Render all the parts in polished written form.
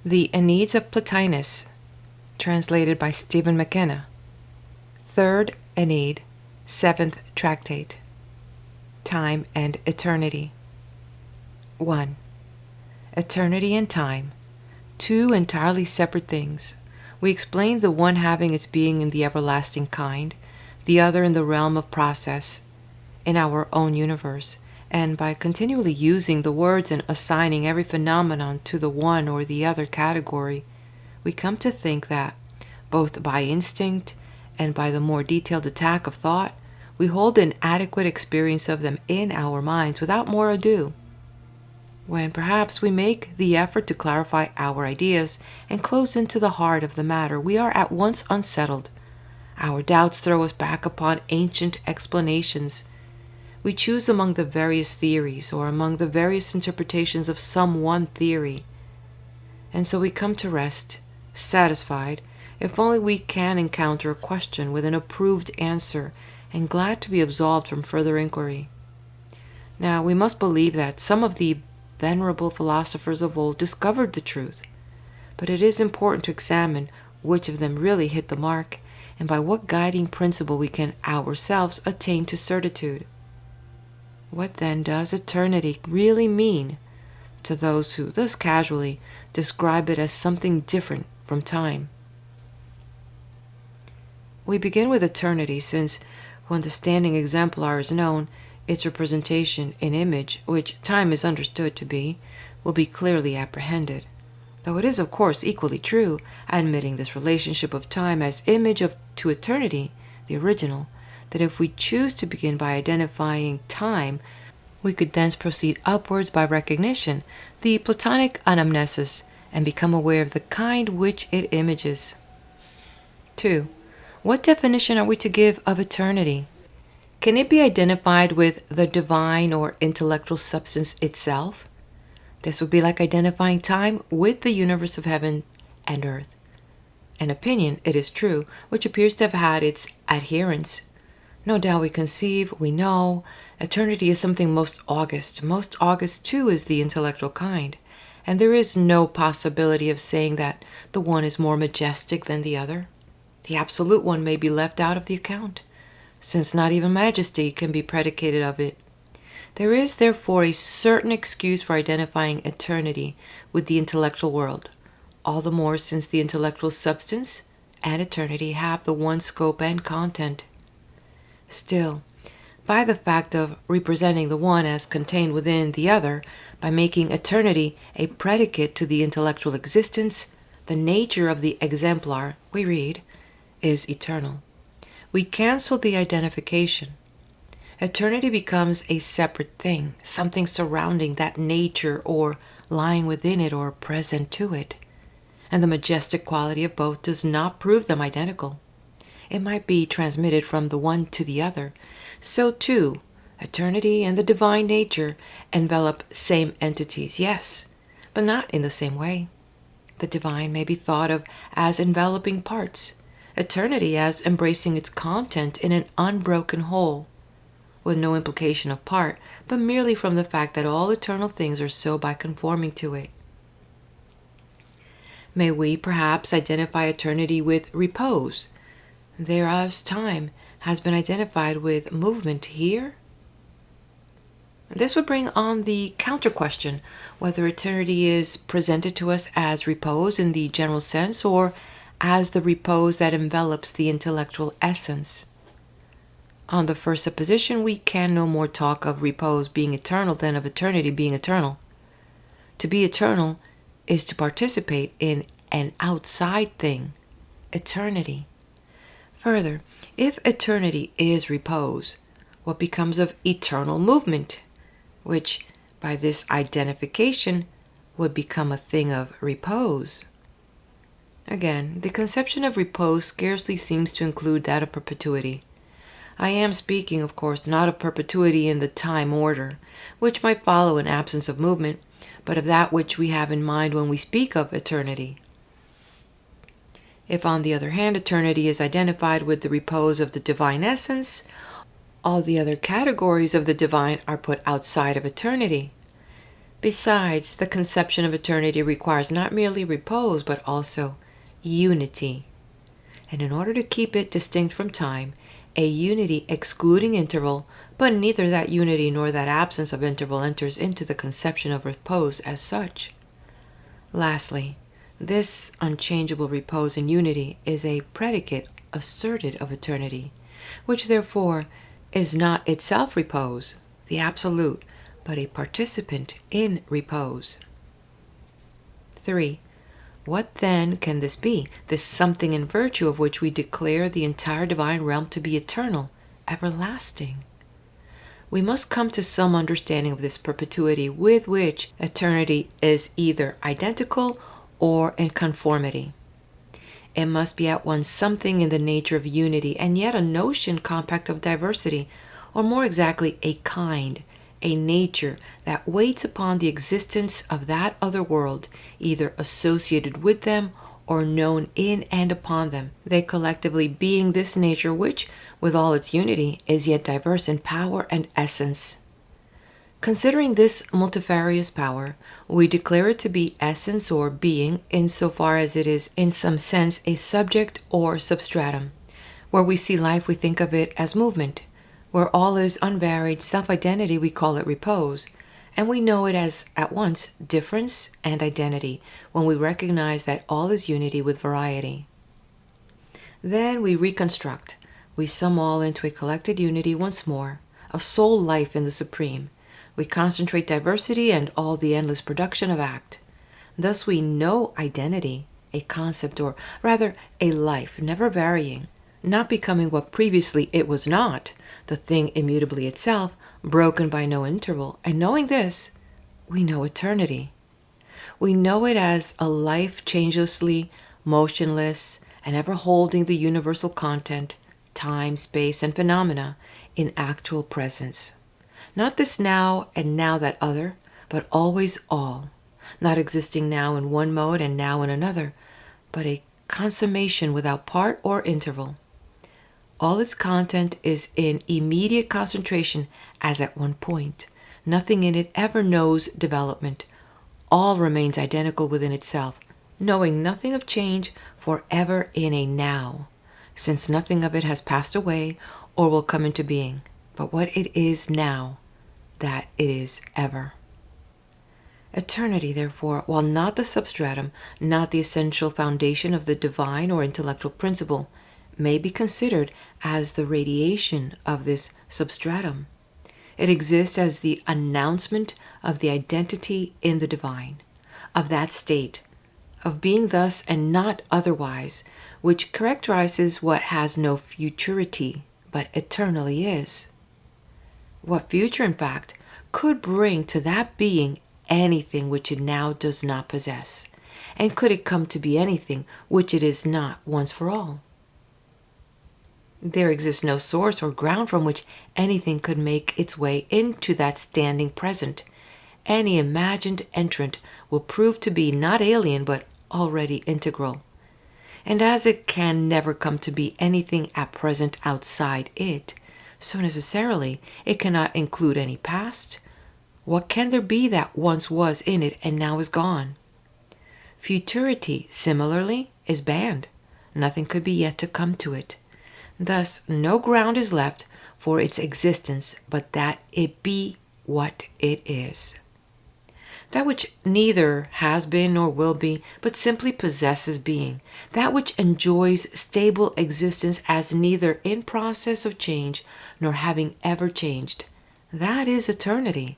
The Enneads of Plotinus, translated by Stephen McKenna. Third Ennead, 7th Tractate. Time and Eternity. 1. Eternity and time, two entirely separate things. We explained the one having its being in the everlasting kind, the other in the realm of process, in our own universe, and by continually using the words and assigning every phenomenon to the one or the other category, we come to think that, both by instinct and by the more detailed attack of thought, we hold an adequate experience of them in our minds without more ado. When perhaps we make the effort to clarify our ideas and close into the heart of the matter, we are at once unsettled. Our doubts throw us back upon ancient explanations. We choose among the various theories or among the various interpretations of some one theory. And so we come to rest, satisfied, if only we can encounter a question with an approved answer, and glad to be absolved from further inquiry. Now, we must believe that some of the venerable philosophers of old discovered the truth, but it is important to examine which of them really hit the mark, and by what guiding principle we can ourselves attain to certitude. What then does eternity really mean to those who thus casually describe it as something different from time? We begin with eternity since, when the standing exemplar is known, its representation in image, which time is understood to be, will be clearly apprehended. Though it is of course equally true, admitting this relationship of time as image to eternity, the original, that if we choose to begin by identifying time, we could thence proceed upwards by recognition, the Platonic anamnesis, and become aware of the kind which it images. 2. What definition are we to give of eternity? Can it be identified with the divine or intellectual substance itself? This would be like identifying time with the universe of heaven and earth. An opinion, it is true, which appears to have had its adherents. No doubt we conceive, we know, eternity is something most august. Most august, too, is the intellectual kind, and there is no possibility of saying that the one is more majestic than the other. The absolute one may be left out of the account, since not even majesty can be predicated of it. There is therefore a certain excuse for identifying eternity with the intellectual world, all the more since the intellectual substance and eternity have the one scope and content. Still, by the fact of representing the one as contained within the other, by making eternity a predicate to the intellectual existence, the nature of the exemplar, we read, is eternal. We cancel the identification. Eternity becomes a separate thing, something surrounding that nature or lying within it or present to it. And the majestic quality of both does not prove them identical. It might be transmitted from the one to the other. So too, eternity and the divine nature envelop same entities, yes, but not in the same way. The divine may be thought of as enveloping parts, eternity as embracing its content in an unbroken whole, with no implication of part, but merely from the fact that all eternal things are so by conforming to it. May we perhaps identify eternity with repose, thereas time has been identified with movement here? This would bring on the counter question, whether eternity is presented to us as repose in the general sense or as the repose that envelops the intellectual essence. On the first supposition, we can no more talk of repose being eternal than of eternity being eternal. To be eternal is to participate in an outside thing, eternity. Further, if eternity is repose, what becomes of eternal movement, which, by this identification, would become a thing of repose? Again, the conception of repose scarcely seems to include that of perpetuity. I am speaking, of course, not of perpetuity in the time order, which might follow an absence of movement, but of that which we have in mind when we speak of eternity. If, on the other hand, eternity is identified with the repose of the divine essence, all the other categories of the divine are put outside of eternity. Besides, the conception of eternity requires not merely repose, but also unity. And in order to keep it distinct from time, a unity excluding interval, but neither that unity nor that absence of interval enters into the conception of repose as such. Lastly, this unchangeable repose and unity is a predicate asserted of eternity, which therefore is not itself repose, the absolute, but a participant in repose. 3. What then can this be, this something in virtue of which we declare the entire divine realm to be eternal, everlasting? We must come to some understanding of this perpetuity with which eternity is either identical or in conformity. It must be at once something in the nature of unity and yet a notion compact of diversity, or more exactly a kind, a nature that waits upon the existence of that other world, either associated with them or known in and upon them, they collectively being this nature which, with all its unity, is yet diverse in power and essence. Considering this multifarious power, we declare it to be essence or being insofar as it is in some sense a subject or substratum. Where we see life, we think of it as movement. Where all is unvaried self-identity, we call it repose, and we know it as at once difference and identity when we recognize that all is unity with variety. Then we reconstruct. We sum all into a collected unity once more, a sole life in the supreme. We concentrate diversity and all the endless production of act. Thus we know identity, a concept, or rather a life, never varying, not becoming what previously it was not, the thing immutably itself, broken by no interval. And knowing this, we know eternity. We know it as a life changelessly, motionless, and ever holding the universal content, time, space, and phenomena in actual presence. Not this now and now that other, but always all, not existing now in one mode and now in another, but a consummation without part or interval. All its content is in immediate concentration as at one point. Nothing in it ever knows development. All remains identical within itself, knowing nothing of change forever in a now, since nothing of it has passed away or will come into being, but what it is now, that it is ever. Eternity, therefore, while not the substratum, not the essential foundation of the divine or intellectual principle, may be considered as the radiation of this substratum. It exists as the announcement of the identity in the divine, of that state, of being thus and not otherwise, which characterizes what has no futurity, but eternally is. What future, in fact, could bring to that being anything which it now does not possess? And could it come to be anything which it is not once for all? There exists no source or ground from which anything could make its way into that standing present. Any imagined entrant will prove to be not alien but already integral. And as it can never come to be anything at present outside it, so necessarily it cannot include any past. What can there be that once was in it and now is gone? Futurity, similarly, is banned. Nothing could be yet to come to it. Thus, no ground is left for its existence but that it be what it is. That which neither has been nor will be, but simply possesses being. That which enjoys stable existence as neither in process of change nor having ever changed. That is eternity.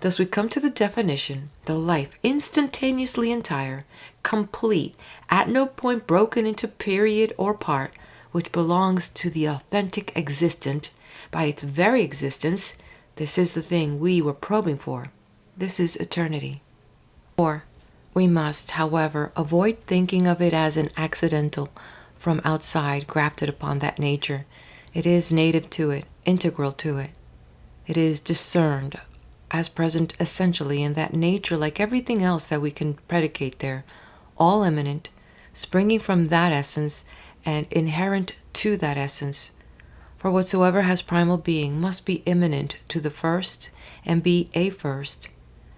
Thus we come to the definition, the life instantaneously entire, complete, at no point broken into period or part, which belongs to the authentic existent by its very existence. This is the thing we were probing for. This is eternity. Or we must, however, avoid thinking of it as an accidental from outside grafted upon that nature. It is native to it, integral to it. It is discerned as present essentially in that nature, like everything else that we can predicate there, all immanent, springing from that essence and inherent to that essence. For whatsoever has primal being must be immanent to the first and be a first,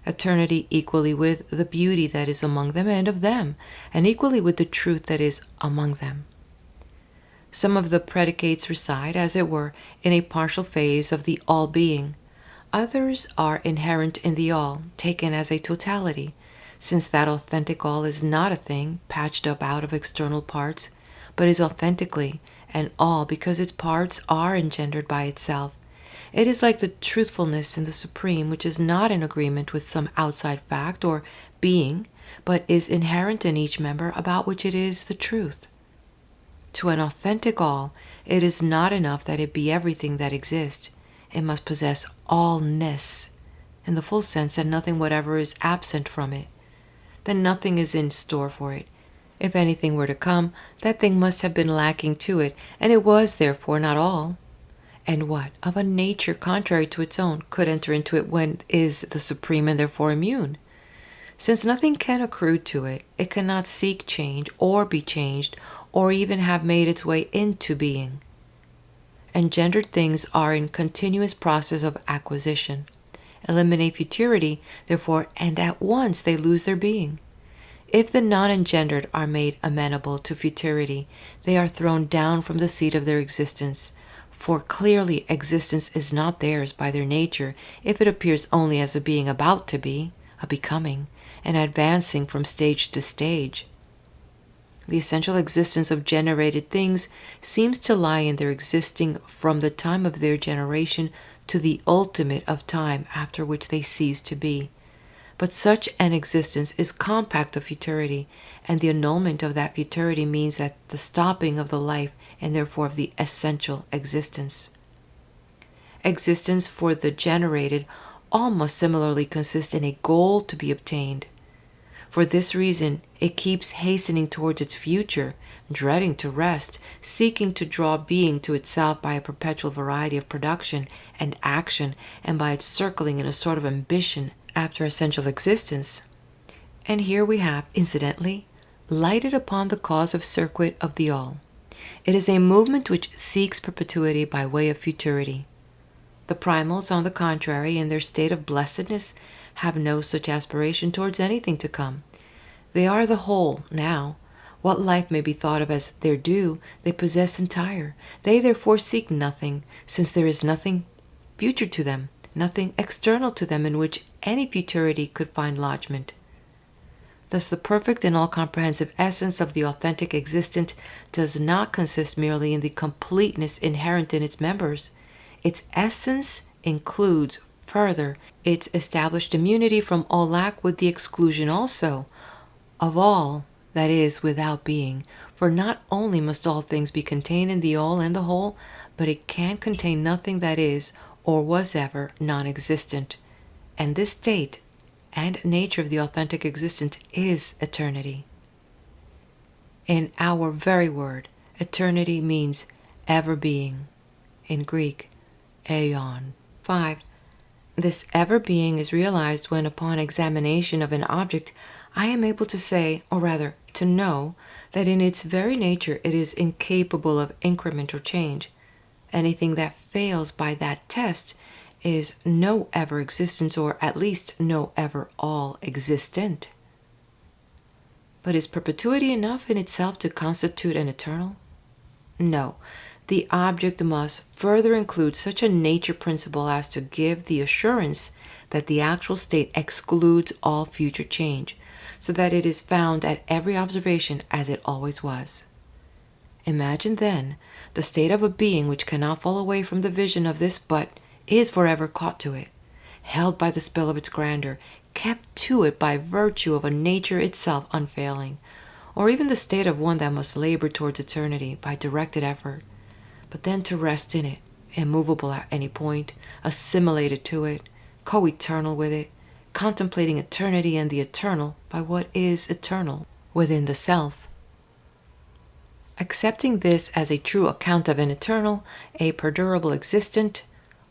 eternity equally with the beauty that is among them and of them, and equally with the truth that is among them. Some of the predicates reside, as it were, in a partial phase of the all-being. Others are inherent in the all, taken as a totality, since that authentic all is not a thing patched up out of external parts, but is authentically an all because its parts are engendered by itself. It is like the truthfulness in the Supreme, which is not in agreement with some outside fact or being, but is inherent in each member about which it is the truth. To an authentic all, it is not enough that it be everything that exists. It must possess allness, in the full sense that nothing whatever is absent from it, that nothing is in store for it. If anything were to come, that thing must have been lacking to it, and it was therefore not all. And what, of a nature contrary to its own, could enter into it when it is the Supreme and therefore immune? Since nothing can accrue to it, it cannot seek change or be changed, or even have made its way into being. Engendered things are in continuous process of acquisition. Eliminate futurity, therefore, and at once they lose their being. If the non-engendered are made amenable to futurity, they are thrown down from the seat of their existence, for clearly existence is not theirs by their nature if it appears only as a being about to be, a becoming, and advancing from stage to stage. The essential existence of generated things seems to lie in their existing from the time of their generation to the ultimate of time after which they cease to be. But such an existence is compact of futurity, and the annulment of that futurity means that the stopping of the life and therefore of the essential existence. Existence for the generated almost similarly consists in a goal to be obtained. For this reason, it keeps hastening towards its future, dreading to rest, seeking to draw being to itself by a perpetual variety of production and action, and by its circling in a sort of ambition after essential existence. And here we have, incidentally, lighted upon the cause of circuit of the all. It is a movement which seeks perpetuity by way of futurity. The primals, on the contrary, in their state of blessedness, have no such aspiration towards anything to come. They are the whole now. What life may be thought of as their due, they possess entire. They therefore seek nothing, since there is nothing future to them, nothing external to them in which any futurity could find lodgment. Thus the perfect and all-comprehensive essence of the authentic existent does not consist merely in the completeness inherent in its members. Its essence includes, further, its established immunity from all lack with the exclusion also of all that is without being. For not only must all things be contained in the all and the whole, but it can contain nothing that is or was ever non-existent. And this state and nature of the authentic existence is eternity. In our very word, eternity means ever being. In Greek, aeon. 5. This ever being is realized when, upon examination of an object, I am able to say, or rather to know, that in its very nature it is incapable of increment or change. Anything that fails by that test is no ever existence, or at least no ever all existent. But is perpetuity enough in itself to constitute an eternal? No. The object must further include such a nature principle as to give the assurance that the actual state excludes all future change, so that it is found at every observation as it always was. Imagine, then, the state of a being which cannot fall away from the vision of this but is forever caught to it, held by the spell of its grandeur, kept to it by virtue of a nature itself unfailing, or even the state of one that must labor towards eternity by directed effort, but then to rest in it, immovable at any point, assimilated to it, co-eternal with it, contemplating eternity and the eternal by what is eternal within the self. Accepting this as a true account of an eternal, a perdurable existent,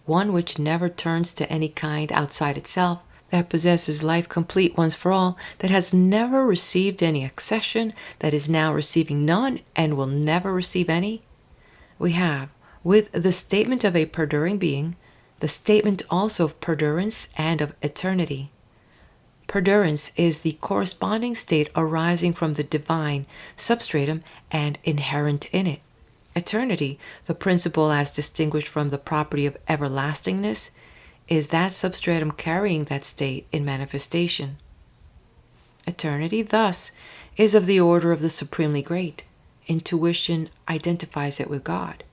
one which never turns to any kind outside itself, that possesses life complete once for all, that has never received any accession, that is now receiving none and will never receive any, we have, with the statement of a perduring being, the statement also of perdurance and of eternity. Perdurance is the corresponding state arising from the divine substratum and inherent in it. Eternity, the principle as distinguished from the property of everlastingness, is that substratum carrying that state in manifestation. Eternity, thus, is of the order of the supremely great. Intuition identifies it with God.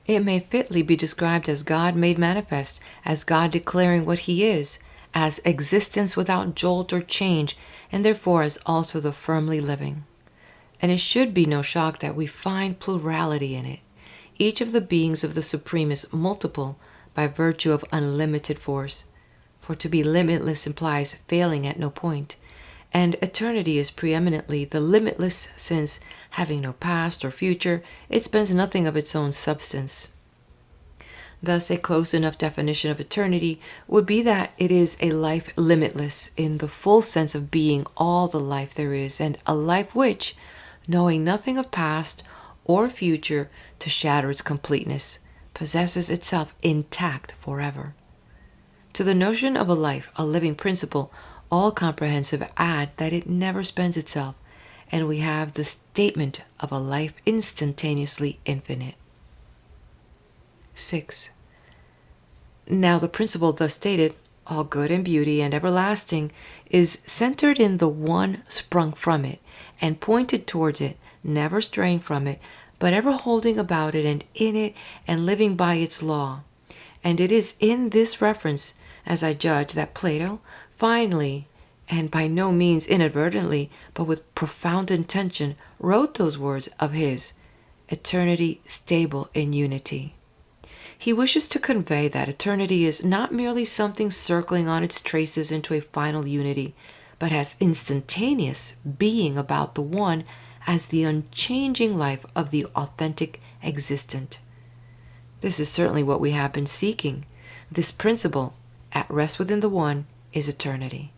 It may fitly be described as God made manifest, as God declaring what He is, as existence without jolt or change, and therefore as also the firmly living. And it should be no shock that we find plurality in it. Each of the beings of the Supreme is multiple by virtue of unlimited force. For to be limitless implies failing at no point, and eternity is preeminently the limitless, since, having no past or future, it spends nothing of its own substance. Thus, a close enough definition of eternity would be that it is a life limitless in the full sense of being all the life there is, and a life which, knowing nothing of past or future to shatter its completeness, possesses itself intact forever. To the notion of a life, a living principle, all comprehensive, add that it never spends itself, and we have the statement of a life instantaneously infinite. 6. Now the principle thus stated, all good and beauty and everlasting, is centered in the one sprung from it, and pointed towards it, never straying from it, but ever holding about it and in it, and living by its law. And it is in this reference, as I judge, that Plato, finally, and by no means inadvertently, but with profound intention, wrote those words of his, eternity stable in unity. He wishes to convey that eternity is not merely something circling on its traces into a final unity, but has instantaneous being about the one as the unchanging life of the authentic existent. This is certainly what we have been seeking. This principle, at rest within the one, is eternity.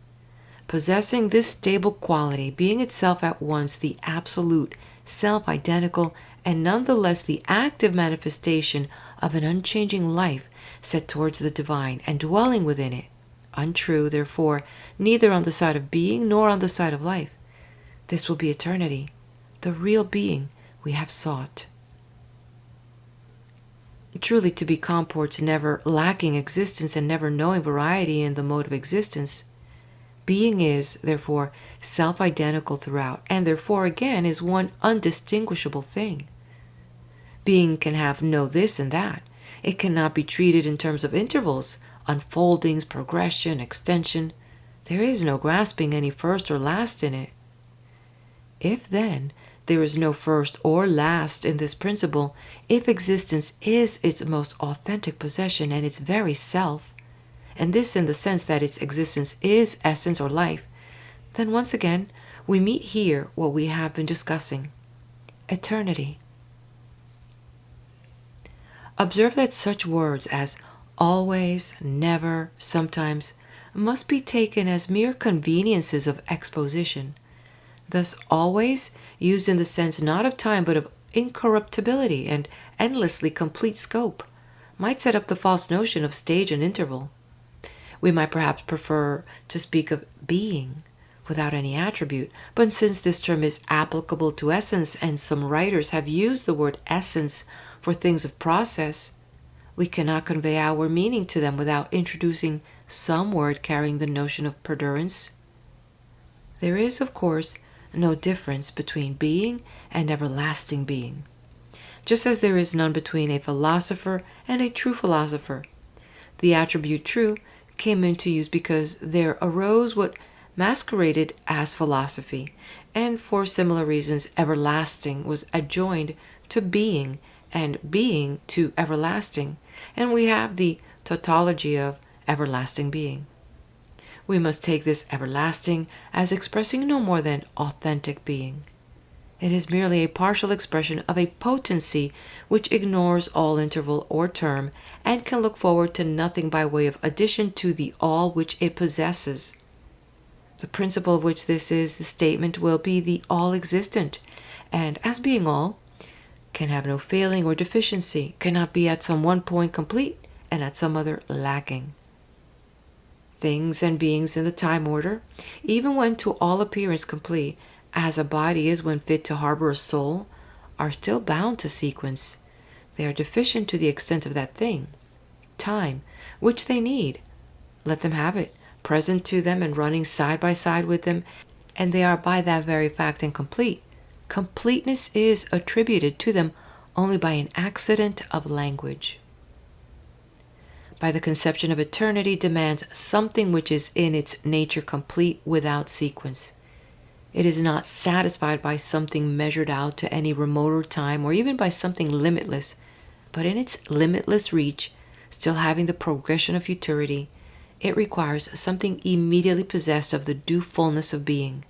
Possessing this stable quality, being itself at once the absolute, self-identical, and nonetheless the active manifestation of an unchanging life set towards the divine and dwelling within it, untrue, therefore, neither on the side of being nor on the side of life. This will be eternity, the real being we have sought. Truly, to be comports never lacking existence and never knowing variety in the mode of existence. Being is, therefore, self-identical throughout, and therefore, again, is one undistinguishable thing. Being can have no this and that. It cannot be treated in terms of intervals, unfoldings, progression, extension. There is no grasping any first or last in it. If, then, there is no first or last in this principle, if existence is its most authentic possession and its very self, and this in the sense that its existence is essence or life, then once again we meet here what we have been discussing, eternity. Observe that such words as always, never, sometimes, must be taken as mere conveniences of exposition. Thus always, used in the sense not of time but of incorruptibility and endlessly complete scope, might set up the false notion of stage and interval. We might perhaps prefer to speak of being without any attribute, but since this term is applicable to essence and some writers have used the word essence for things of process, we cannot convey our meaning to them without introducing some word carrying the notion of perdurance. There is, of course, no difference between being and everlasting being, just as there is none between a philosopher and a true philosopher. The attribute true came into use because there arose what masqueraded as philosophy, and for similar reasons everlasting was adjoined to being, and being to everlasting, and we have the tautology of everlasting being. We must take this everlasting as expressing no more than authentic being. It is merely a partial expression of a potency which ignores all interval or term and can look forward to nothing by way of addition to the all which it possesses. The principle of which this is the statement will be the all-existent, and as being all, can have no failing or deficiency, cannot be at some one point complete and at some other lacking. Things and beings in the time order, even when to all appearance complete, as a body is when fit to harbor a soul, are still bound to sequence. They are deficient to the extent of that thing, time, which they need. Let them have it, present to them and running side by side with them, and they are by that very fact incomplete. Completeness is attributed to them only by an accident of language. By the conception of eternity demands something which is in its nature complete without sequence. It is not satisfied by something measured out to any remoter time or even by something limitless, but in its limitless reach, still having the progression of futurity, it requires something immediately possessed of the due fullness of being,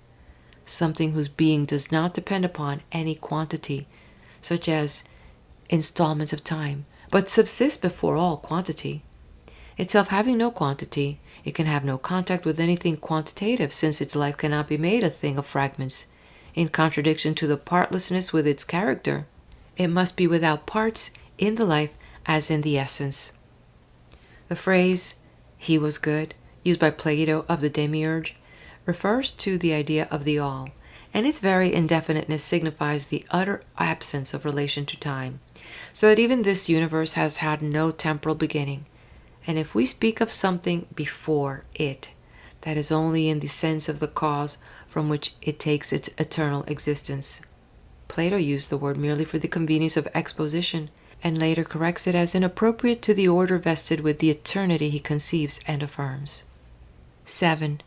something whose being does not depend upon any quantity, such as installments of time, but subsists before all quantity. Itself having no quantity, it can have no contact with anything quantitative, since its life cannot be made a thing of fragments, in contradiction to the partlessness with its character. It must be without parts in the life as in the essence. The phrase, "he was good," used by Plato of the Demiurge, refers to the idea of the all, and its very indefiniteness signifies the utter absence of relation to time, so that even this universe has had no temporal beginning. And if we speak of something before it, that is only in the sense of the cause from which it takes its eternal existence. Plato used the word merely for the convenience of exposition, and later corrects it as inappropriate to the order vested with the eternity he conceives and affirms. 7.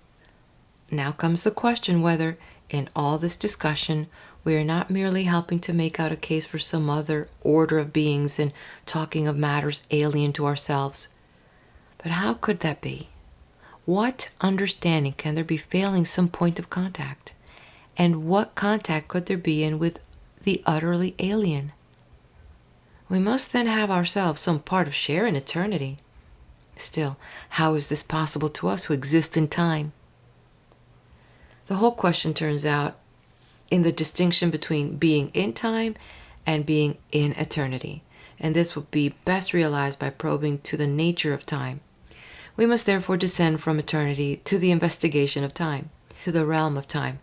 Now comes the question whether, in all this discussion, we are not merely helping to make out a case for some other order of beings and talking of matters alien to ourselves. But how could that be? What understanding can there be failing some point of contact? And what contact could there be in with the utterly alien? We must then have ourselves some part of share in eternity. Still, how is this possible to us who exist in time? The whole question turns out in the distinction between being in time and being in eternity, and this will be best realized by probing to the nature of time. We must therefore descend from eternity to the investigation of time, to the realm of time.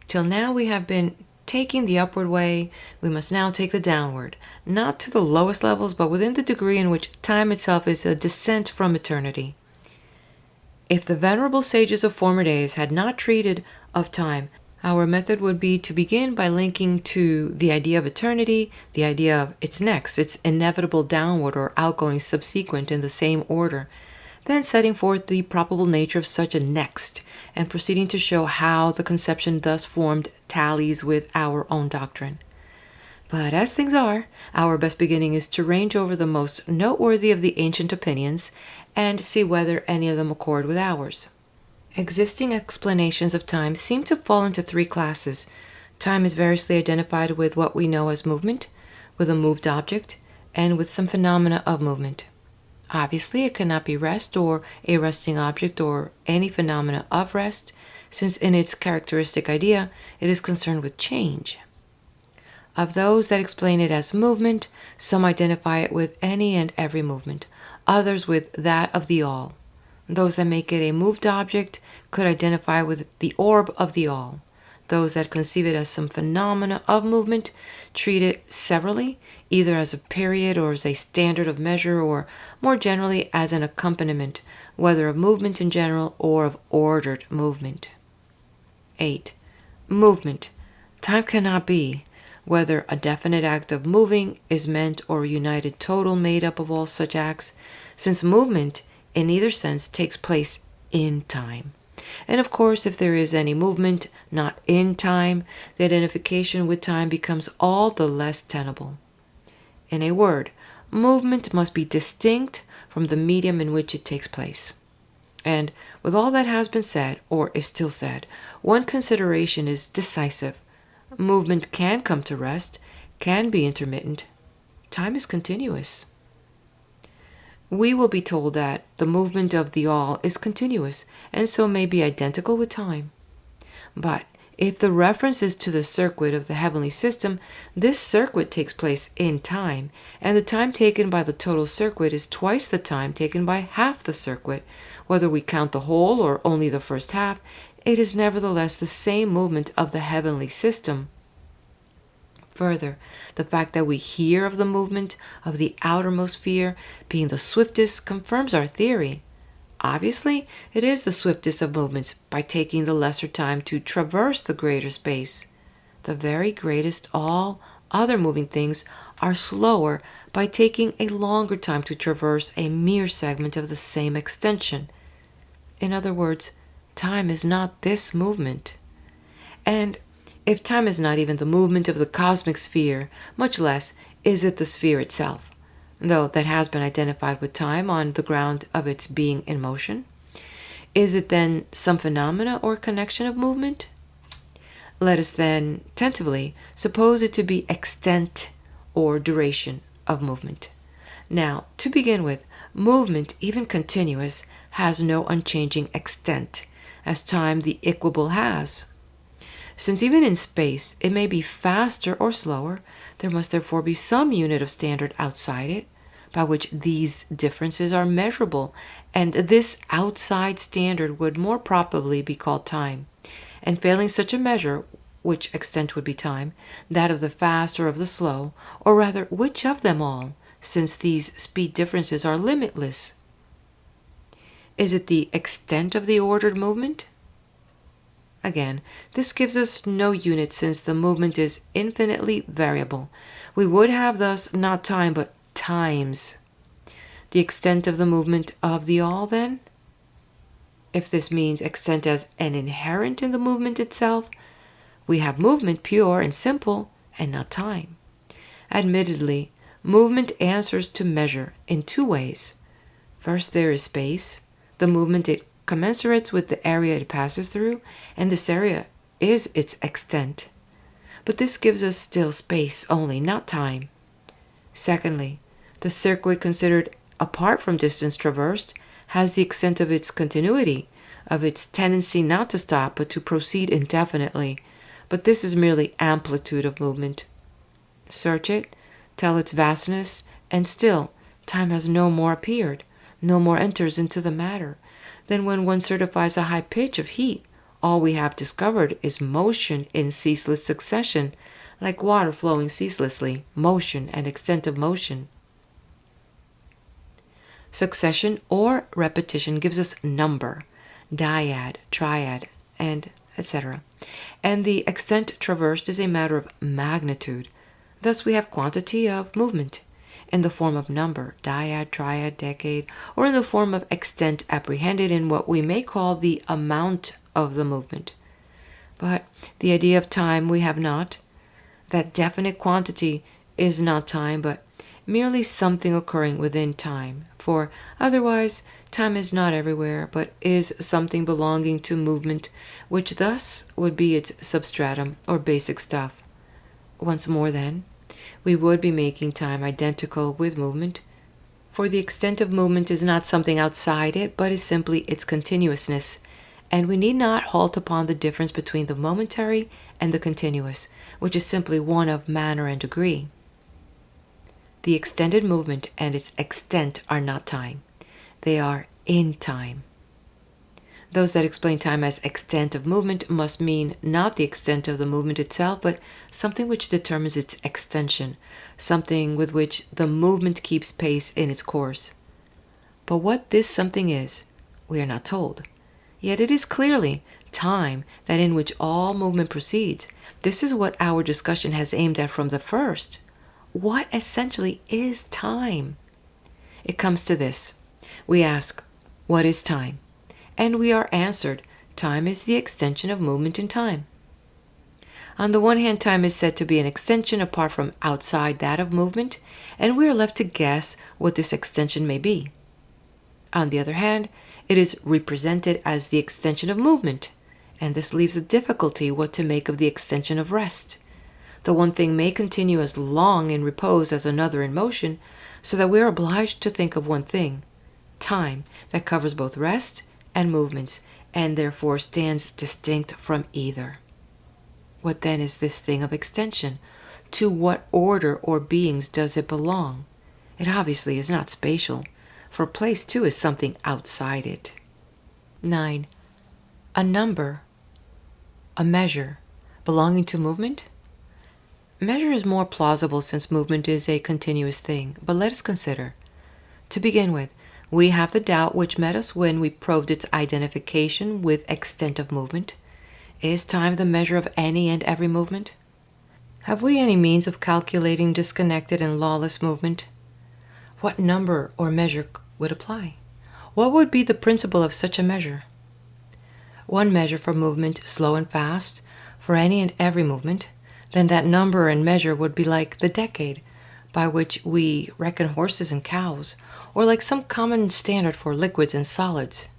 Till now we have been taking the upward way, we must now take the downward, not to the lowest levels, but within the degree in which time itself is a descent from eternity. If the venerable sages of former days had not treated of time, our method would be to begin by linking to the idea of eternity, the idea of its next, its inevitable downward or outgoing subsequent in the same order, then setting forth the probable nature of such a next, and proceeding to show how the conception thus formed tallies with our own doctrine. But as things are, our best beginning is to range over the most noteworthy of the ancient opinions, and see whether any of them accord with ours. Existing explanations of time seem to fall into three classes. Time is variously identified with what we know as movement, with a moved object, and with some phenomena of movement. Obviously, it cannot be rest or a resting object or any phenomena of rest, since in its characteristic idea, it is concerned with change. Of those that explain it as movement, some identify it with any and every movement, others with that of the all. Those that make it a moved object could identify with the orb of the all. Those that conceive it as some phenomena of movement treat it severally, either as a period or as a standard of measure, or more generally as an accompaniment, whether of movement in general or of ordered movement. 8. Movement. Time cannot be, whether a definite act of moving is meant or a united total made up of all such acts, since movement in either sense takes place in time. And of course, if there is any movement not in time, the identification with time becomes all the less tenable. In a word, movement must be distinct from the medium in which it takes place. And with all that has been said, or is still said, one consideration is decisive. Movement can come to rest, can be intermittent. Time is continuous. We will be told that the movement of the all is continuous, and so may be identical with time. But if the reference is to the circuit of the heavenly system, this circuit takes place in time, and the time taken by the total circuit is twice the time taken by half the circuit, Whether we count the whole or only the first half, it is nevertheless the same movement of the heavenly system. Further, the fact that we hear of the movement of the outermost sphere being the swiftest confirms our theory. Obviously, it is the swiftest of movements by taking the lesser time to traverse the greater space. The very greatest all other moving things are slower by taking a longer time to traverse a mere segment of the same extension. In other words, time is not this movement. And if time is not even the movement of the cosmic sphere, much less is it the sphere itself, though that has been identified with time on the ground of its being in motion. Is it then some phenomena or connection of movement? Let us then tentatively suppose it to be extent or duration of movement. Now, to begin with, movement, even continuous, has no unchanging extent, as time the equable has. Since even in space it may be faster or slower, there must therefore be some unit of standard outside it, by which these differences are measurable, and this outside standard would more probably be called time. And failing such a measure, which extent would be time, that of the fast or of the slow, or rather which of them all, since these speed differences are limitless? Is it the extent of the ordered movement? Again, this gives us no unit since the movement is infinitely variable. We would have thus not time but times. The extent of the movement of the all, then? If this means extent as an inherent in the movement itself, we have movement pure and simple and not time. Admittedly, movement answers to measure in two ways. First, there is space, the movement it commensurates with the area it passes through, and this area is its extent. But this gives us still space only, not time. Secondly, the circuit considered apart from distance traversed has the extent of its continuity, of its tendency not to stop but to proceed indefinitely. But this is merely amplitude of movement. Search it, tell its vastness, and still time has no more appeared, no more enters into the matter. Then when one certifies a high pitch of heat, all we have discovered is motion in ceaseless succession, like water flowing ceaselessly, motion and extent of motion. Succession or repetition gives us number, dyad, triad, and etc. And the extent traversed is a matter of magnitude. Thus we have quantity of movement in the form of number, dyad, triad, decade, or in the form of extent apprehended in what we may call the amount of the movement. But the idea of time we have not. That definite quantity is not time, but merely something occurring within time, for otherwise time is not everywhere, but is something belonging to movement, which thus would be its substratum or basic stuff. Once more then, we would be making time identical with movement, for the extent of movement is not something outside it, but is simply its continuousness, and we need not halt upon the difference between the momentary and the continuous, which is simply one of manner and degree. The extended movement and its extent are not time. They are in time. Those that explain time as extent of movement must mean not the extent of the movement itself, but something which determines its extension, something with which the movement keeps pace in its course. But what this something is, we are not told. Yet it is clearly time that in which all movement proceeds. This is what our discussion has aimed at from the first. What essentially is time? It comes to this. We ask, what is time? And we are answered, time is the extension of movement in time. On the one hand, time is said to be an extension apart from outside that of movement, and we are left to guess what this extension may be. On the other hand, it is represented as the extension of movement, and this leaves a difficulty what to make of the extension of rest. The one thing may continue as long in repose as another in motion, so that we are obliged to think of one thing, time, that covers both rest and movements, and therefore stands distinct from either. What then is this thing of extension? To what order or beings does it belong? It obviously is not spatial, for place too is something outside it. 9. A number, a measure, belonging to movement? Measure is more plausible since movement is a continuous thing, but let us consider. To begin with, we have the doubt which met us when we probed its identification with extent of movement. Is time the measure of any and every movement? Have we any means of calculating disconnected and lawless movement? What number or measure would apply? What would be the principle of such a measure? One measure for movement, slow and fast, for any and every movement, then that number and measure would be like the decade, by which we reckon horses and cows, or like some common standard for liquids and solids.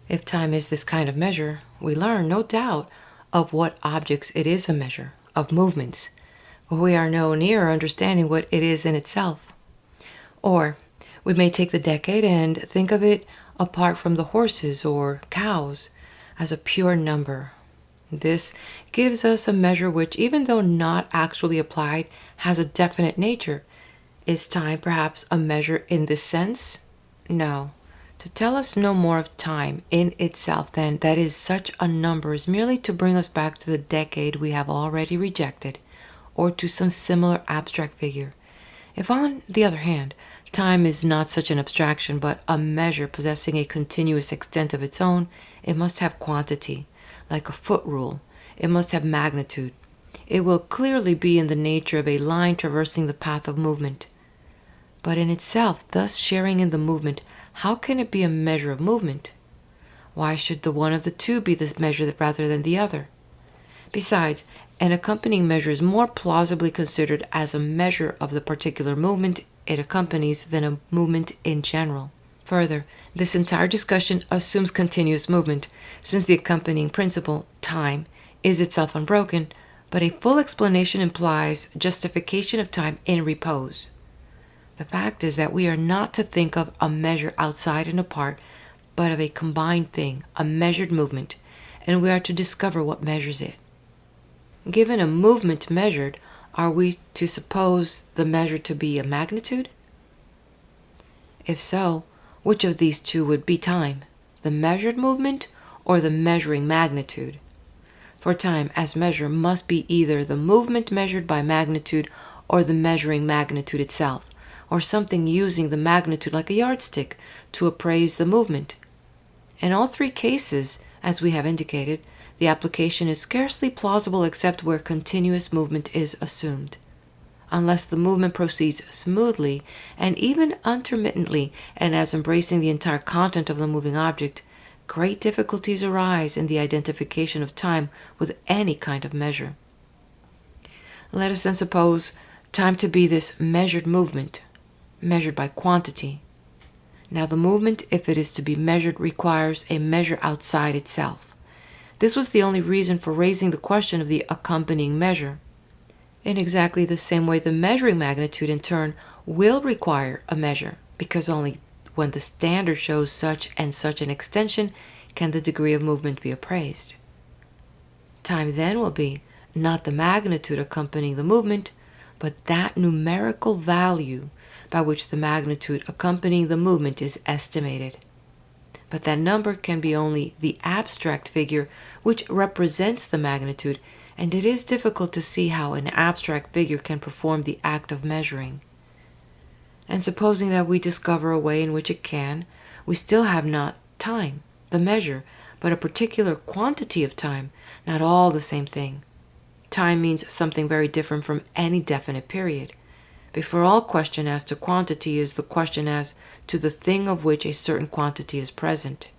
If time is this kind of measure, we learn, no doubt, of what objects it is a measure, of movements, but we are no nearer understanding what it is in itself. Or we may take the decade and think of it apart from the horses or cows as a pure number. This gives us a measure which, even though not actually applied, has a definite nature. Is time perhaps a measure in this sense? No. To tell us no more of time in itself than that is such a number is merely to bring us back to the decade we have already rejected, or to some similar abstract figure. If, on the other hand, time is not such an abstraction, but a measure possessing a continuous extent of its own, it must have quantity, like a foot rule. It must have magnitude. It will clearly be in the nature of a line traversing the path of movement. But in itself, thus sharing in the movement, how can it be a measure of movement? Why should the one of the two be this measure rather than the other? Besides, an accompanying measure is more plausibly considered as a measure of the particular movement it accompanies than a movement in general. Further, this entire discussion assumes continuous movement, since the accompanying principle, time, is itself unbroken, but a full explanation implies justification of time in repose. The fact is that we are not to think of a measure outside and apart, but of a combined thing, a measured movement, and we are to discover what measures it. Given a movement measured, are we to suppose the measure to be a magnitude? If so, which of these two would be time, the measured movement or the measuring magnitude? For time as measure must be either the movement measured by magnitude or the measuring magnitude itself, or something using the magnitude like a yardstick to appraise the movement. In all three cases, as we have indicated, the application is scarcely plausible except where continuous movement is assumed. Unless the movement proceeds smoothly and even intermittently and as embracing the entire content of the moving object, great difficulties arise in the identification of time with any kind of measure. Let us then suppose time to be this measured movement, measured by quantity. Now the movement, if it is to be measured, requires a measure outside itself. This was the only reason for raising the question of the accompanying measure. In exactly the same way, the measuring magnitude in turn will require a measure, because only when the standard shows such and such an extension can the degree of movement be appraised. Time then will be not the magnitude accompanying the movement, but that numerical value by which the magnitude accompanying the movement is estimated. But that number can be only the abstract figure which represents the magnitude, and it is difficult to see how an abstract figure can perform the act of measuring. And supposing that we discover a way in which it can, we still have not time, the measure, but a particular quantity of time, not all the same thing. Time means something very different from any definite period. Before all question as to quantity is the question as to the thing of which a certain quantity is present.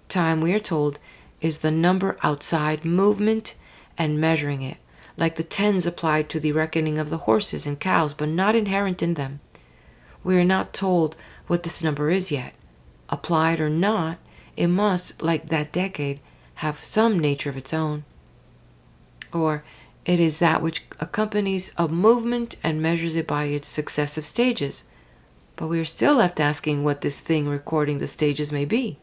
Time, we are told, is the number outside movement and measuring it, like the tens applied to the reckoning of the horses and cows, but not inherent in them. We are not told what this number is yet. Applied or not, it must, like that decade, have some nature of its own. Or it is that which accompanies a movement and measures it by its successive stages. But we are still left asking what this thing recording the stages may be.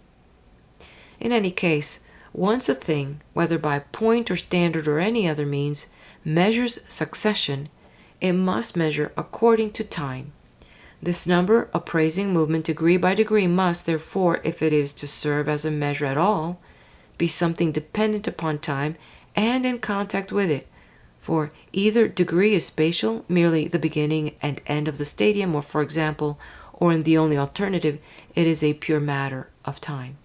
In any case, once a thing, whether by point or standard or any other means, measures succession, it must measure according to time. This number, appraising movement degree by degree, must, therefore, if it is to serve as a measure at all, be something dependent upon time and in contact with it, for either degree is spatial, merely the beginning and end of the stadium, or, for example, or in the only alternative, it is a pure matter of time.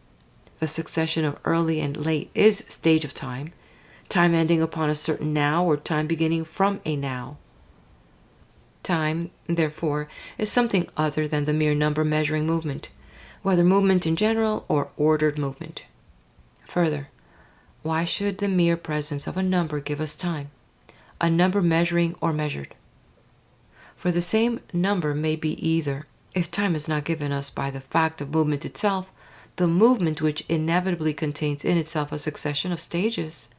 The succession of early and late is stage of time, time ending upon a certain now or time beginning from a now. Time, therefore, is something other than the mere number measuring movement, whether movement in general or ordered movement. Further, why should the mere presence of a number give us time, a number measuring or measured? For the same number may be either, if time is not given us by the fact of movement itself, the movement which inevitably contains in itself a succession of stages.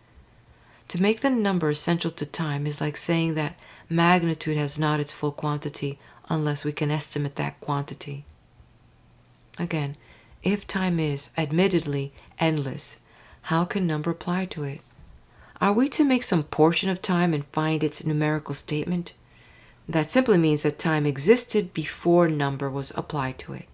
To make the number essential to time is like saying that magnitude has not its full quantity unless we can estimate that quantity. Again, if time is, admittedly, endless, how can number apply to it? Are we to make some portion of time and find its numerical statement? That simply means that time existed before number was applied to it.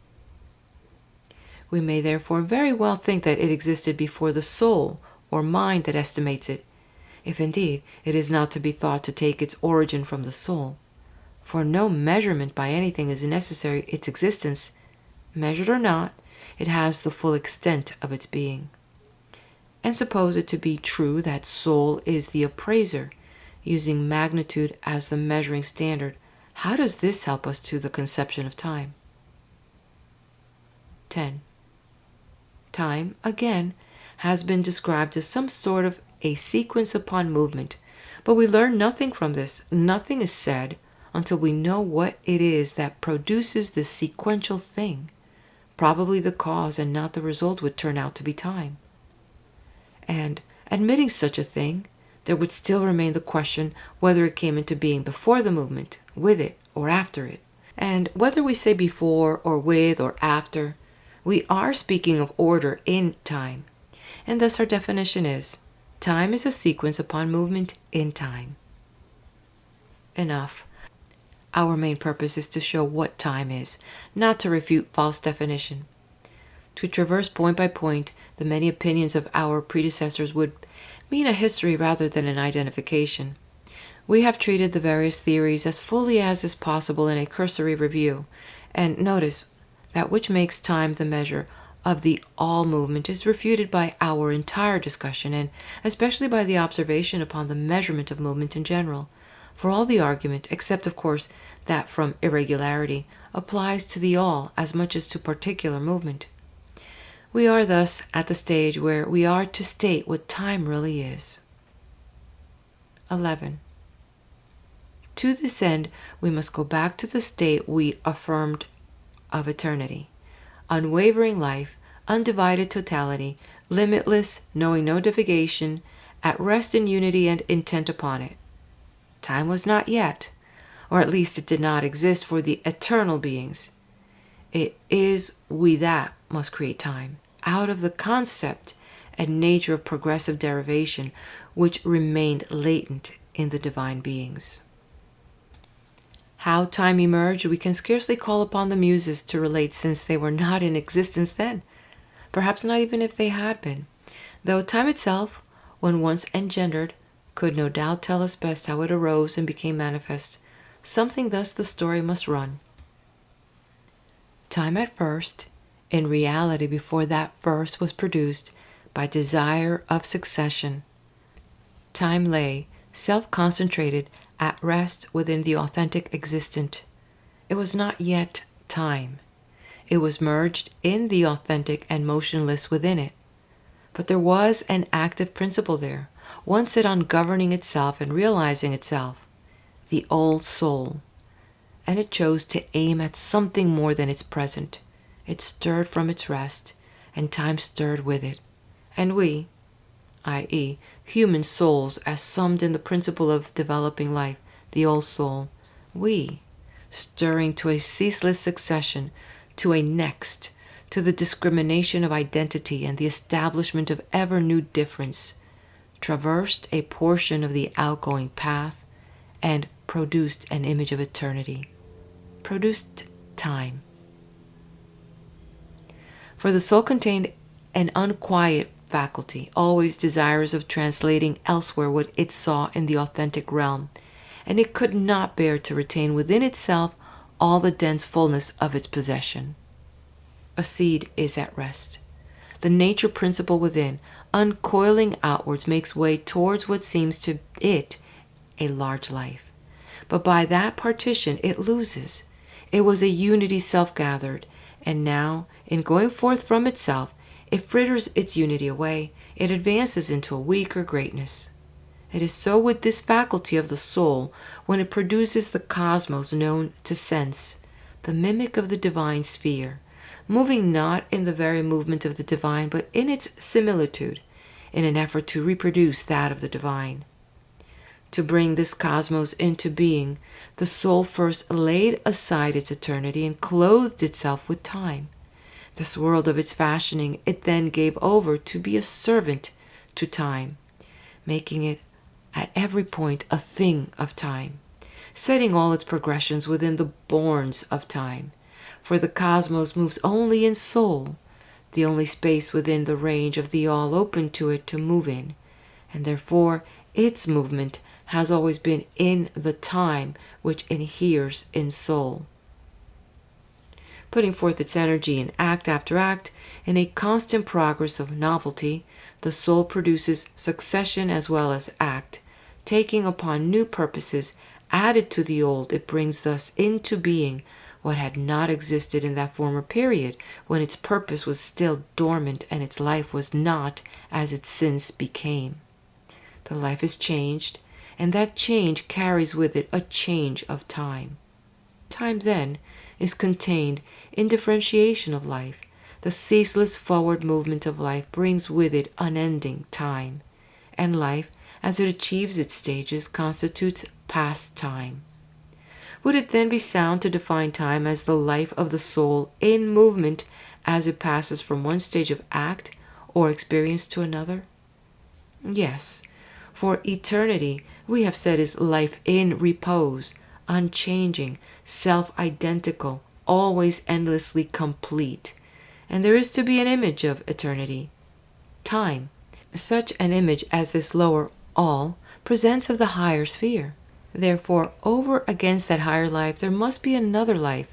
We may therefore very well think that it existed before the soul or mind that estimates it, if indeed it is not to be thought to take its origin from the soul. For no measurement by anything is necessary its existence. Measured or not, it has the full extent of its being. And suppose it to be true that soul is the appraiser, using magnitude as the measuring standard, how does this help us to the conception of time? 10. Time, again, has been described as some sort of a sequence upon movement, but we learn nothing from this. Nothing is said until we know what it is that produces this sequential thing. Probably the cause and not the result would turn out to be time. And, admitting such a thing, there would still remain the question whether it came into being before the movement, with it, or after it. And whether we say before, or with, or after, we are speaking of order in time. And thus our definition is, time is a sequence upon movement in time. Enough. Our main purpose is to show what time is, not to refute false definition. To traverse point by point the many opinions of our predecessors would mean a history rather than an identification. We have treated the various theories as fully as is possible in a cursory review, and notice that which makes time the measure of the all movement is refuted by our entire discussion, and especially by the observation upon the measurement of movement in general. For all the argument, except of course that from irregularity, applies to the all as much as to particular movement. We are thus at the stage where we are to state what time really is. 11. To this end, we must go back to the state we affirmed of eternity, unwavering life, undivided totality, limitless, knowing no divagation, at rest in unity and intent upon it. Time was not yet, or at least it did not exist for the eternal beings. It is we that must create time, out of the concept and nature of progressive derivation which remained latent in the divine beings. How time emerged we can scarcely call upon the muses to relate, since they were not in existence then, perhaps not even if they had been, though time itself, when once engendered, could no doubt tell us best how it arose and became manifest. Something thus the story must run. Time at first, in reality before that first was produced by desire of succession. Time lay, self-concentrated, at rest within the authentic existent. It was not yet time. It was merged in the authentic and motionless within it. But there was an active principle there, one set on governing itself and realizing itself, the old soul, and it chose to aim at something more than its present. It stirred from its rest, and time stirred with it. And we, i.e., human souls as summed in the principle of developing life, the old soul, we, stirring to a ceaseless succession, to a next, to the discrimination of identity and the establishment of ever new difference, traversed a portion of the outgoing path and produced an image of eternity, produced time. For the soul contained an unquiet faculty, always desirous of translating elsewhere what it saw in the authentic realm, and it could not bear to retain within itself all the dense fullness of its possession. A seed is at rest. The nature principle within, uncoiling outwards, makes way towards what seems to it a large life. But by that partition it loses. It was a unity self-gathered, and now, in going forth from itself, it fritters its unity away. It advances into a weaker greatness. It is so with this faculty of the soul when it produces the cosmos known to sense, the mimic of the divine sphere, moving not in the very movement of the divine, but in its similitude, in an effort to reproduce that of the divine. To bring this cosmos into being, the soul first laid aside its eternity and clothed itself with time. This world of its fashioning it then gave over to be a servant to time, making it at every point a thing of time, setting all its progressions within the bournes of time. For the cosmos moves only in soul, the only space within the range of the all open to it to move in, and therefore its movement has always been in the time which inheres in soul. Putting forth its energy in act after act, in a constant progress of novelty, the soul produces succession as well as act, taking upon new purposes added to the old. It brings thus into being what had not existed in that former period, when its purpose was still dormant and its life was not as it since became. The life is changed, and that change carries with it a change of time. Time, then, is contained in differentiation of life. The ceaseless forward movement of life brings with it unending time, and life, as it achieves its stages, constitutes past time. Would it then be sound to define time as the life of the soul in movement as it passes from one stage of act or experience to another? Yes, for eternity, we have said, is life in repose, unchanging, self-identical, always endlessly complete. And there is to be an image of eternity, time, such an image as this lower all presents of the higher sphere. Therefore, over against that higher life there must be another life,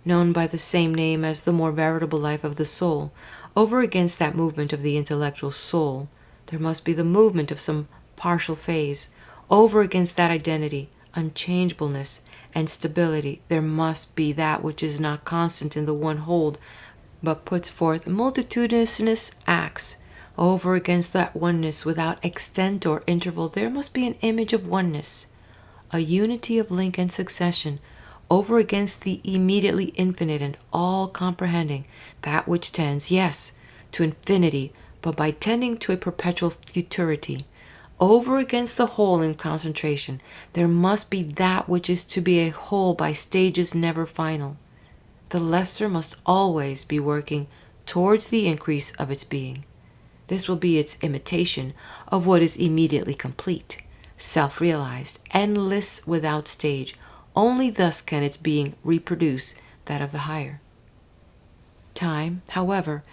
known by the same name as the more veritable life of the soul. Over against that movement of the intellectual soul there must be the movement of some partial phase. Over against that identity, unchangeableness, and stability, there must be that which is not constant in the one hold, but puts forth multitudinous acts. Over against that oneness without extent or interval, there must be an image of oneness, a unity of link and succession. Over against the immediately infinite and all-comprehending, that which tends, yes, to infinity, but by tending to a perpetual futurity. Over against the whole in concentration, there must be that which is to be a whole by stages never final. The lesser must always be working towards the increase of its being. This will be its imitation of what is immediately complete, self-realized, endless without stage. Only thus can its being reproduce that of the higher. Time, however,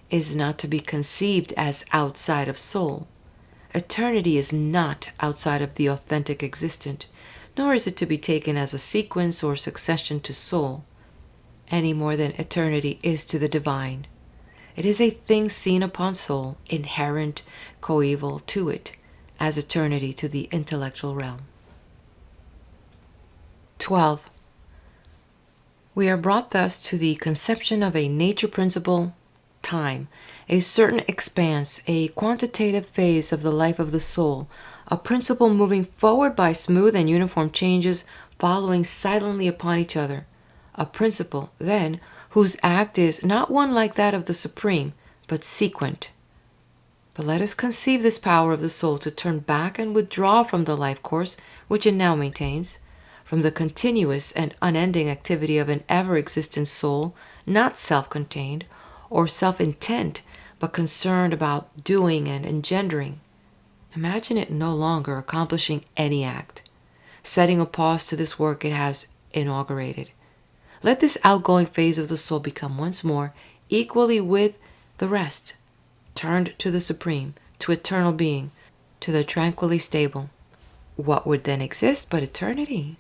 is not to be conceived as outside of soul. Eternity is not outside of the authentic existent, nor is it to be taken as a sequence or succession to soul, any more than eternity is to the divine. It is a thing seen upon soul, inherent, coeval to it, as eternity to the intellectual realm. 12. We are brought thus to the conception of a nature principle, time, a certain expanse, a quantitative phase of the life of the soul, a principle moving forward by smooth and uniform changes, following silently upon each other. A principle, then, whose act is not one like that of the Supreme, but sequent. But let us conceive this power of the soul to turn back and withdraw from the life course which it now maintains, from the continuous and unending activity of an ever-existent soul, not self-contained or self-intent, but concerned about doing and engendering. Imagine it no longer accomplishing any act, setting a pause to this work it has inaugurated. Let this outgoing phase of the soul become once more equally with the rest, turned to the Supreme, to eternal being, to the tranquilly stable. What would then exist but eternity?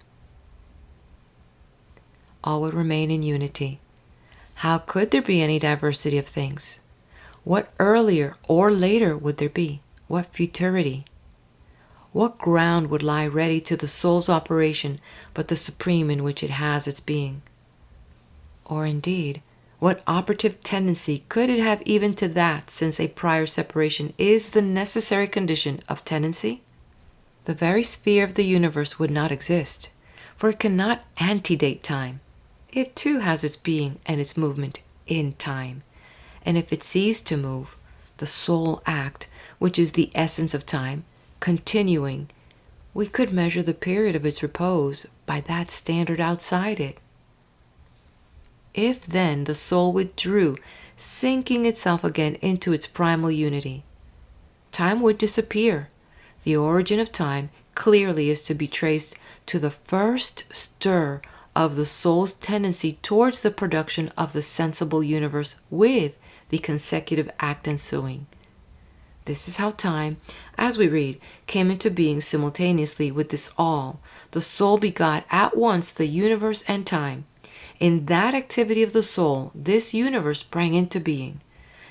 All would remain in unity. How could there be any diversity of things? What earlier or later would there be? What futurity? What ground would lie ready to the soul's operation but the Supreme in which it has its being? Or indeed, what operative tendency could it have even to that, since a prior separation is the necessary condition of tendency? The very sphere of the universe would not exist, for it cannot antedate time. It too has its being and its movement in time. And if it ceased to move, the sole act, which is the essence of time, continuing, we could measure the period of its repose by that standard outside it. If then the soul withdrew, sinking itself again into its primal unity, time would disappear. The origin of time clearly is to be traced to the first stir of the soul's tendency towards the production of the sensible universe with the consecutive act ensuing. This is how time, as we read, came into being simultaneously with this all. The soul begot at once the universe and time. In that activity of the soul, this universe sprang into being.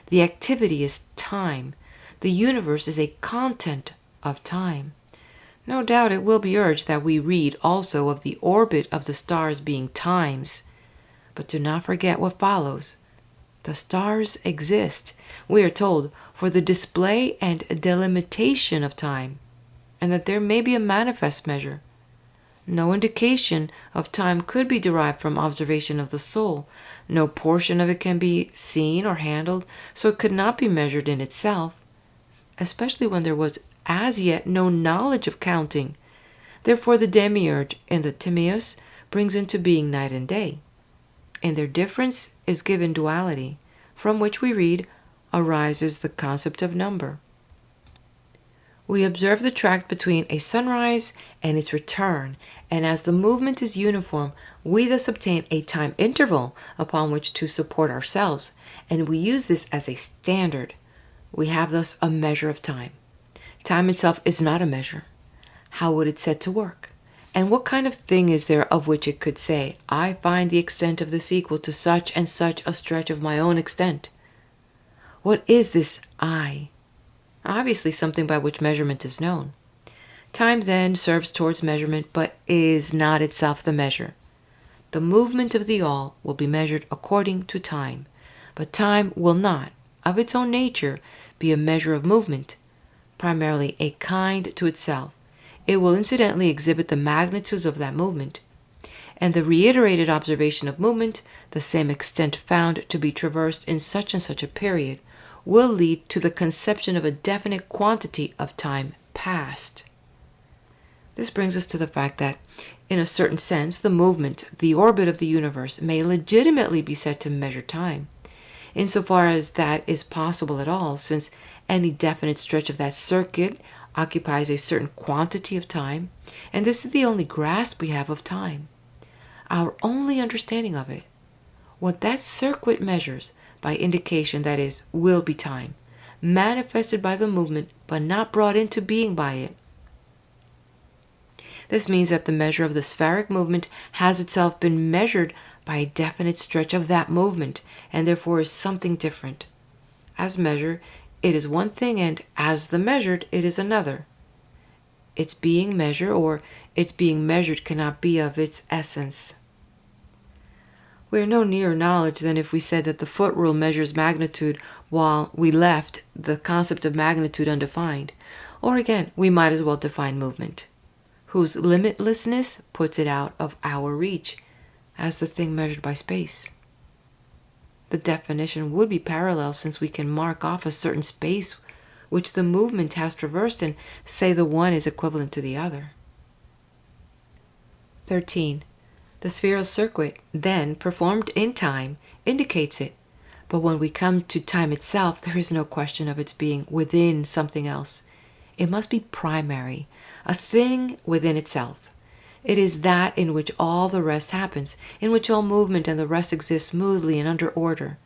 The activity is time. The universe is a content of time. No doubt it will be urged that we read also of the orbit of the stars being times. But do not forget what follows. The stars exist, we are told, for the display and delimitation of time, and that there may be a manifest measure. No indication of time could be derived from observation of the soul. No portion of it can be seen or handled, so it could not be measured in itself, especially when there was as yet no knowledge of counting. Therefore the demiurge in the Timaeus brings into being night and day. In their difference is given duality, from which we read arises the concept of number. We observe the tract between a sunrise and its return, and as the movement is uniform, we thus obtain a time interval upon which to support ourselves, and we use this as a standard. We have thus a measure of time. Time itself is not a measure. How would it set to work? And what kind of thing is there of which it could say, I find the extent of this equal to such and such a stretch of my own extent? What is this I? Obviously something by which measurement is known. Time then serves towards measurement, but is not itself the measure. The movement of the all will be measured according to time, but time will not, of its own nature, be a measure of movement, primarily a kind to itself. It will incidentally exhibit the magnitudes of that movement, and the reiterated observation of movement, the same extent found to be traversed in such and such a period, will lead to the conception of a definite quantity of time past. This brings us to the fact that, in a certain sense, the movement, the orbit of the universe, may legitimately be said to measure time, insofar as that is possible at all, since any definite stretch of that circuit occupies a certain quantity of time, and this is the only grasp we have of time, our only understanding of it. What that circuit measures, by indication, that is, will be time, manifested by the movement, but not brought into being by it. This means that the measure of the spheric movement has itself been measured by a definite stretch of that movement, and therefore is something different. As measure, it is one thing, and as the measured, it is another. Its being measured or its being measured cannot be of its essence. We are no nearer knowledge than if we said that the foot rule measures magnitude while we left the concept of magnitude undefined. Or again, we might as well define movement, whose limitlessness puts it out of our reach as the thing measured by space. The definition would be parallel, since we can mark off a certain space which the movement has traversed and say the one is equivalent to the other. 13. The spheral circuit, then, performed in time, indicates it, but when we come to time itself, there is no question of its being within something else. It must be primary, a thing within itself. It is that in which all the rest happens, in which all movement and the rest exist smoothly and under order.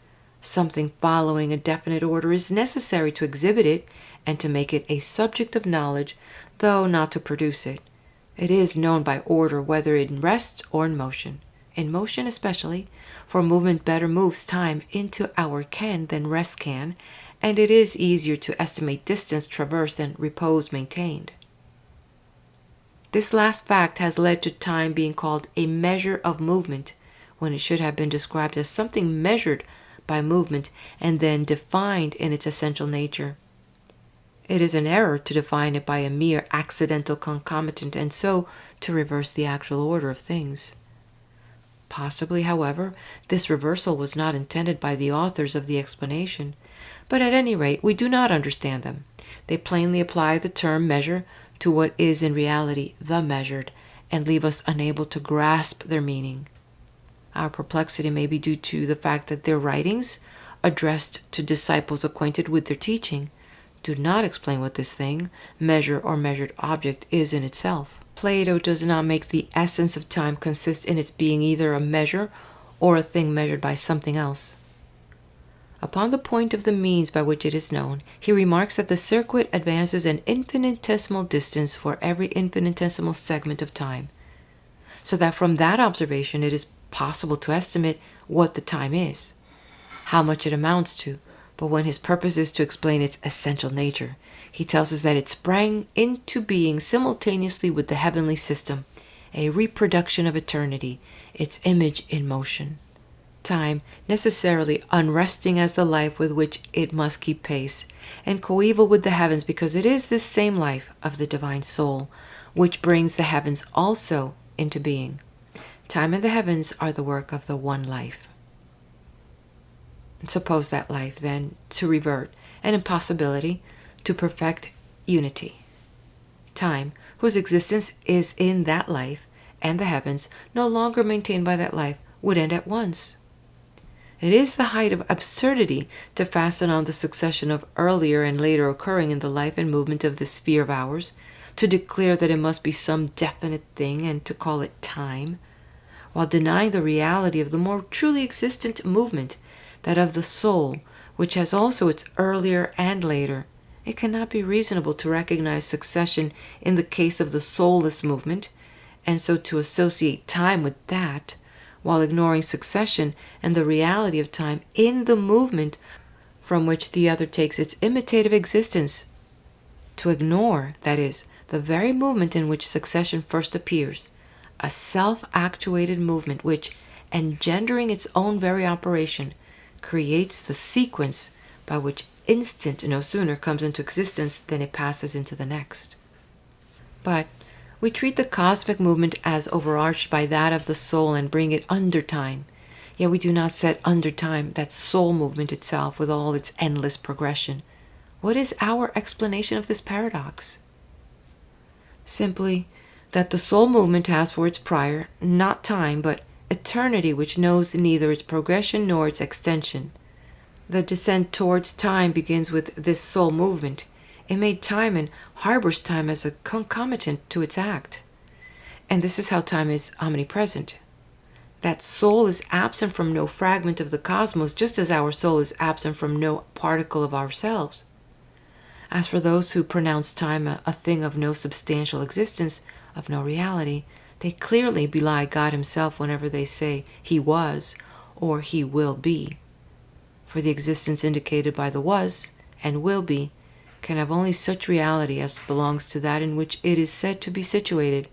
Something following a definite order is necessary to exhibit it and to make it a subject of knowledge, though not to produce it. It is known by order, whether in rest or in motion. In motion especially, for movement better moves time into our ken than rest can, and it is easier to estimate distance traversed than repose maintained. This last fact has led to time being called a measure of movement, when it should have been described as something measured by movement and then defined in its essential nature. It is an error to define it by a mere accidental concomitant and so to reverse the actual order of things. Possibly, however, this reversal was not intended by the authors of the explanation, but at any rate we do not understand them. They plainly apply the term measure to what is in reality the measured, and leave us unable to grasp their meaning. Our perplexity may be due to the fact that their writings, addressed to disciples acquainted with their teaching, do not explain what this thing, measure or measured object, is in itself. Plato does not make the essence of time consist in its being either a measure or a thing measured by something else. Upon the point of the means by which it is known, he remarks that the circuit advances an infinitesimal distance for every infinitesimal segment of time, so that from that observation it is possible to estimate what the time is, how much it amounts to. But when his purpose is to explain its essential nature, he tells us that it sprang into being simultaneously with the heavenly system, a reproduction of eternity, its image in motion. Time necessarily unresting as the life with which it must keep pace, and coeval with the heavens, because it is this same life of the divine soul which brings the heavens also into being. Time and the heavens are the work of the one life. Suppose that life, then, to revert, an impossibility, to perfect unity. Time, whose existence is in that life, and the heavens, no longer maintained by that life, would end at once. It is the height of absurdity to fasten on the succession of earlier and later occurring in the life and movement of this sphere of ours, to declare that it must be some definite thing and to call it time, while denying the reality of the more truly existent movement, that of the soul, which has also its earlier and later. It cannot be reasonable to recognize succession in the case of the soulless movement, and so to associate time with that, while ignoring succession and the reality of time in the movement from which the other takes its imitative existence. To ignore, that is, the very movement in which succession first appears, a self-actuated movement which, engendering its own very operation, creates the sequence by which instant no sooner comes into existence than it passes into the next. But we treat the cosmic movement as overarched by that of the soul and bring it under time, yet we do not set under time that soul movement itself with all its endless progression. What is our explanation of this paradox? Simply that the soul movement has for its prior, not time, but eternity, which knows neither its progression nor its extension. The descent towards time begins with this soul movement. It made time and harbors time as a concomitant to its act. And this is how time is omnipresent. That soul is absent from no fragment of the cosmos, just as our soul is absent from no particle of ourselves. As for those who pronounce time a thing of no substantial existence, of no reality, they clearly belie God himself whenever they say he was or he will be. For the existence indicated by the was and will be can have only such reality as belongs to that in which it is said to be situated.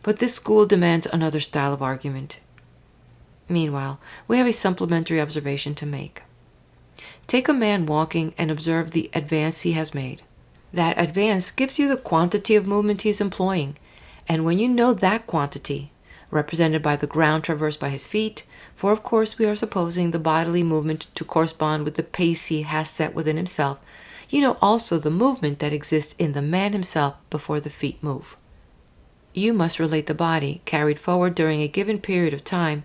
But this school demands another style of argument. Meanwhile, we have a supplementary observation to make. Take a man walking and observe the advance he has made. That advance gives you the quantity of movement he is employing, and when you know that quantity, represented by the ground traversed by his feet, for of course we are supposing the bodily movement to correspond with the pace he has set within himself, you know also the movement that exists in the man himself before the feet move. You must relate the body, carried forward during a given period of time,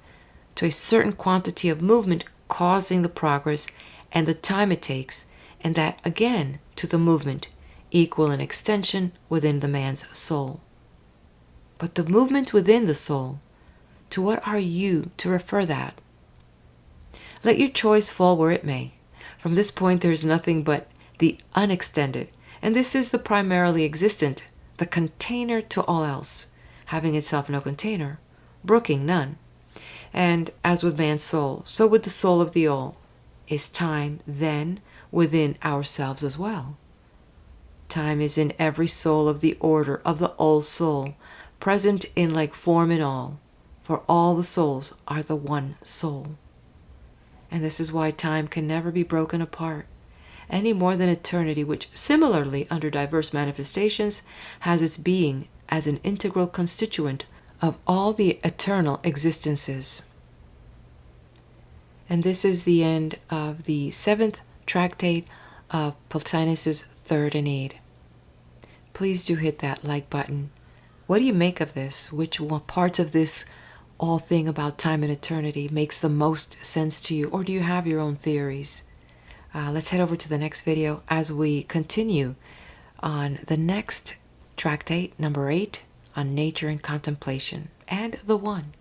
to a certain quantity of movement causing the progress and the time it takes, and that again to the movement, equal in extension within the man's soul. but the movement within the soul. To what are you to refer that? Let your choice fall where it may. From this point there is nothing but the unextended, and this is the primarily existent, the container to all else, having itself no container, brooking none. And as with man's soul, so with the soul of the all, is time then within ourselves as well. Time is in every soul of the order of the all soul, present in like form in all, for all the souls are the one soul. And this is why time can never be broken apart, any more than eternity, which similarly, under diverse manifestations, has its being as an integral constituent of all the eternal existences. And this is the end of the 7th tractate of Plotinus's Third Ennead. Please do hit that like button. What do you make of this? Which parts of this all thing about time and eternity makes the most sense to you? Or do you have your own theories? Let's head over to the next video as we continue on the next tractate, number 8, on nature and contemplation, and the One.